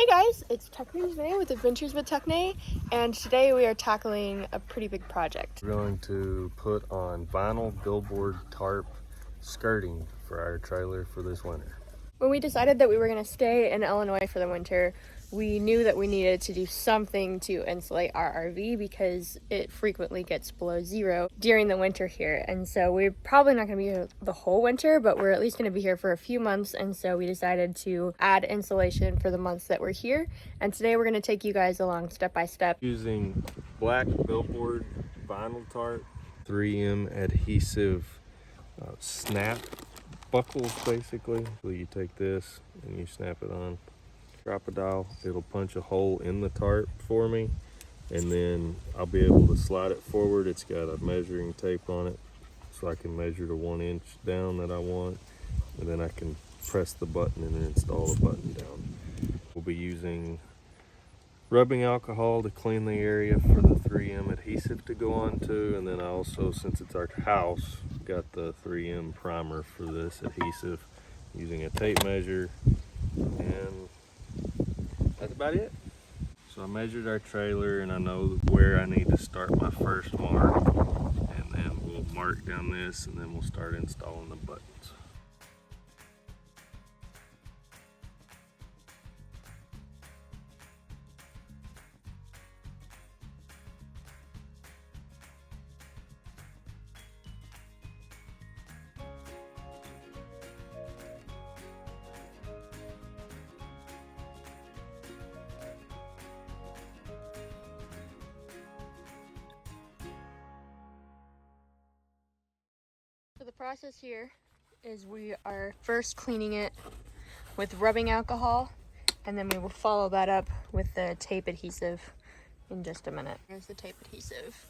Hey guys, it's TuckNae with Adventures with TuckNae, and today we are tackling a pretty big project. We're going to put on vinyl billboard tarp skirting for our trailer for this winter. When we decided that we were going to stay in Illinois for the winter, we knew that we needed to do something to insulate our RV because it frequently gets below zero during the winter here. And so we're probably not going to be here the whole winter, but we're at least going to be here for a few months. And so we decided to add insulation for the months that we're here. And today we're going to take you guys along step by step. Using black billboard vinyl tarp, 3M adhesive snap buckles basically. So you take this and you snap it on. Drop a dial, it'll punch a hole in the tarp for me, and then I'll be able to slide it forward. It's got a measuring tape on it so I can measure the 1 inch down that I want, and then I can press the button and then install the button down. We'll be using rubbing alcohol to clean the area for the 3M adhesive to go onto, and then I also, since it's our house, got the 3M primer for this adhesive using a tape measure, and that's about it. So I measured our trailer and I know where I need to start my first mark, and then we'll mark down this and then we'll start installing the buttons. So the process here is we are first cleaning it with rubbing alcohol, and then we will follow that up with the tape adhesive in just a minute. Here's the tape adhesive.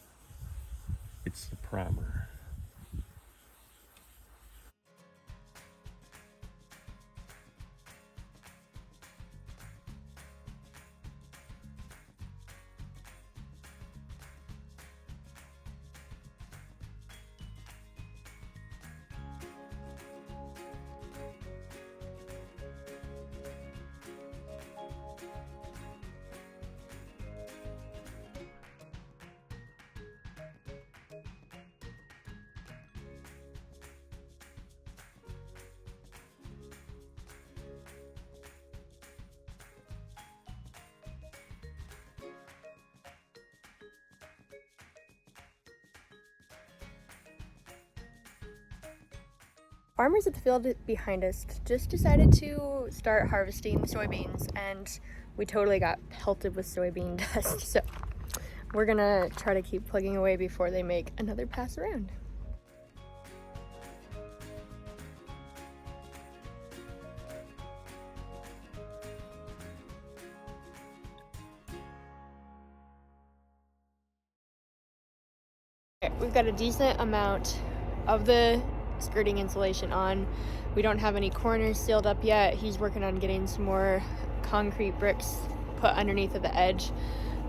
It's the primer. Farmers at the field behind us just decided to start harvesting soybeans, and we totally got pelted with soybean dust. So we're gonna try to keep plugging away before they make another pass around. Okay, we've got a decent amount of the skirting insulation on. We don't have any corners sealed up yet. He's working on getting some more concrete bricks put underneath of the edge,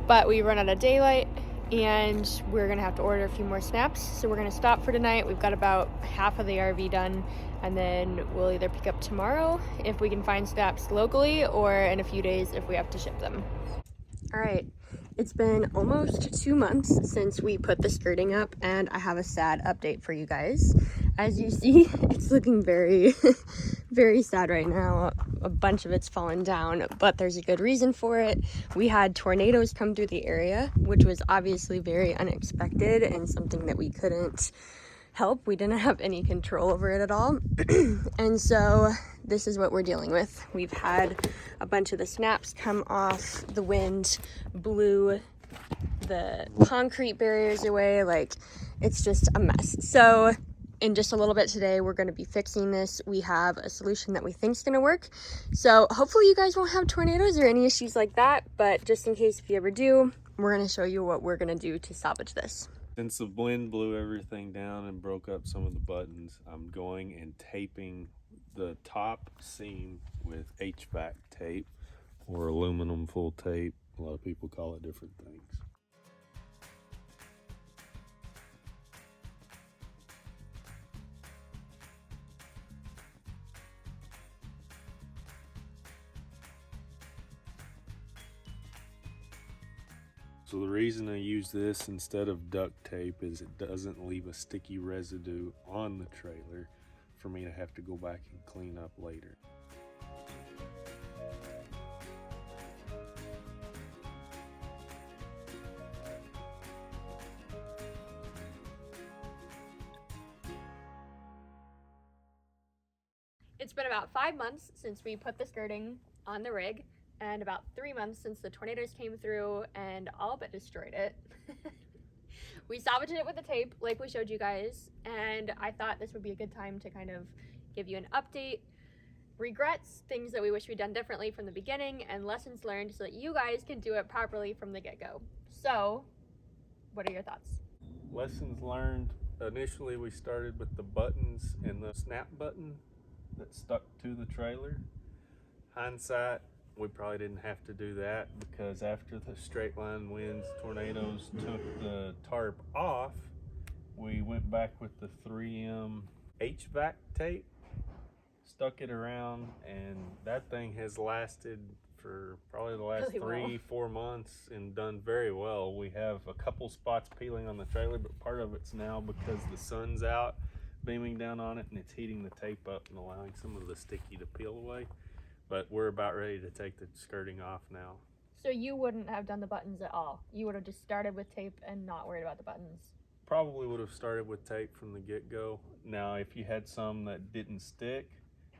but we run out of daylight and we're gonna have to order a few more snaps. So we're gonna stop for tonight. We've got about half of the RV done, and then we'll either pick up tomorrow if we can find snaps locally, or in a few days if we have to ship them. All right, it's been almost 2 months since we put the skirting up, and I have a sad update for you guys. As you see, it's looking very, very sad right now. A bunch of it's fallen down, but there's a good reason for it. We had tornadoes come through the area, which was obviously very unexpected and something that we couldn't help. We didn't have any control over it at all. And so this is what we're dealing with. We've had a bunch of the snaps come off. The wind blew the concrete barriers away. Like, it's just a mess. So in just a little bit today, we're going to be fixing this. We have a solution that we think is going to work. So hopefully you guys won't have tornadoes or any issues like that, but just in case if you ever do, we're going to show you what we're going to do to salvage this. Since the wind blew everything down and broke up some of the buttons, I'm going and taping the top seam with HVAC tape or aluminum full tape. A lot of people call it different things. So the reason I use this instead of duct tape is it doesn't leave a sticky residue on the trailer for me to have to go back and clean up later. It's been about 5 months since we put the skirting on the rig, and about 3 months since the tornadoes came through and all but destroyed it. We salvaged it with the tape like we showed you guys, and I thought this would be a good time to kind of give you an update, regrets, things that we wish we'd done differently from the beginning, and lessons learned so that you guys can do it properly from the get-go. So, what are your thoughts? Lessons learned. Initially we started with the buttons and the snap button that stuck to the trailer. Hindsight, we probably didn't have to do that because after the straight line winds, tornadoes took the tarp off, we went back with the 3M HVAC tape, stuck it around, and that thing has lasted for probably the last Really 3-4 months and done very well. We have a couple spots peeling on the trailer, but part of it's now because the sun's out beaming down on it and it's heating the tape up and allowing some of the sticky to peel away. But we're about ready to take the skirting off now. So you wouldn't have done the buttons at all? You would have just started with tape and not worried about the buttons? Probably would have started with tape from the get-go. Now, if you had some that didn't stick,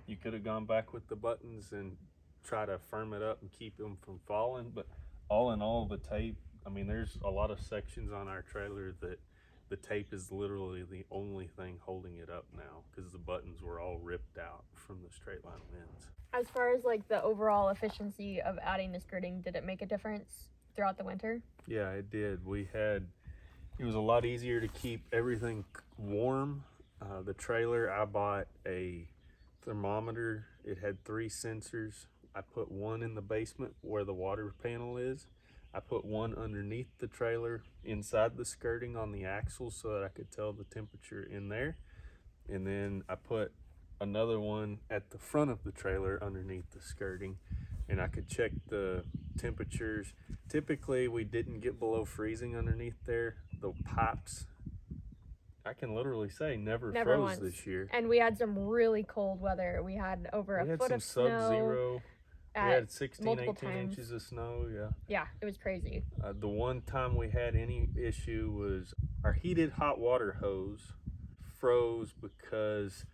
you could have gone back with the buttons and try to firm it up and keep them from falling. But all in all, the tape, I mean, there's a lot of sections on our trailer that the tape is literally the only thing holding it up now because the buttons were all ripped out from the straight line winds. As far as like the overall efficiency of adding the skirting, did it make a difference throughout the winter? Yeah, it did. It was a lot easier to keep everything warm. The trailer, I bought a thermometer. It had 3 sensors. I put one in the basement where the water panel is. I put one underneath the trailer inside the skirting on the axle so that I could tell the temperature in there. And then I put another one at the front of the trailer underneath the skirting, and I could check the temperatures. Typically we didn't get below freezing underneath there. The pipes, I can literally say, never froze once this year. And we had some really cold weather. We had over a foot of snow. We had some sub-zero. We had 16, 18 inches of snow, yeah. Yeah, it was crazy. The one time we had any issue was our heated hot water hose froze because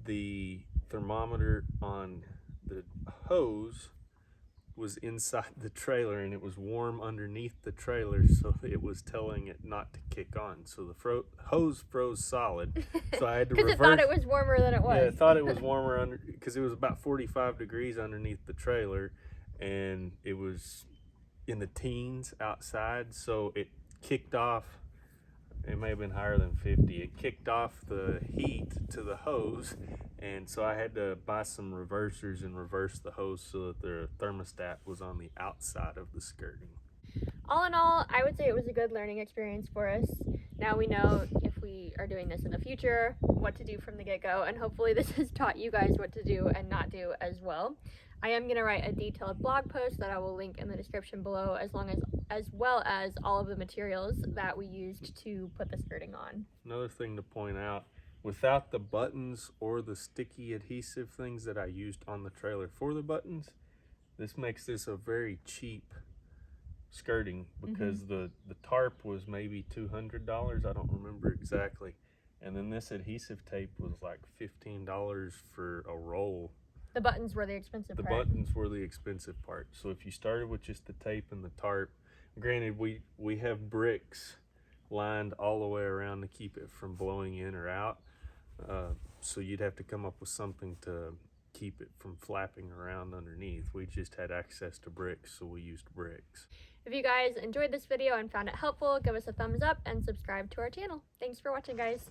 the thermometer on the hose was inside the trailer and it was warm underneath the trailer, so it was telling it not to kick on. So the hose froze solid. So I had to reverse. Because it thought it was warmer than it was. Yeah, it thought it was warmer because it was about 45 degrees underneath the trailer, and it was in the teens outside. So it kicked off. It may have been higher than 50. It kicked off the heat to the hose, and so I had to buy some reversers and reverse the hose so that the thermostat was on the outside of the skirting. All in all, I would say it was a good learning experience for us. Now we know if we are doing this in the future, what to do from the get-go, and hopefully this has taught you guys what to do and not do as well. I am going to write a detailed blog post that I will link in the description below, as well as all of the materials that we used to put the skirting on. Another thing to point out, without the buttons or the sticky adhesive things that I used on the trailer for the buttons, this makes this a very cheap skirting because the tarp was maybe $200. I don't remember exactly. And then this adhesive tape was like $15 for a roll. The buttons were the expensive part. The buttons were the expensive part. So if you started with just the tape and the tarp, granted we have bricks lined all the way around to keep it from blowing in or out. So you'd have to come up with something to keep it from flapping around underneath. We just had access to bricks, so we used bricks. If you guys enjoyed this video and found it helpful, give us a thumbs up and subscribe to our channel. Thanks for watching, guys.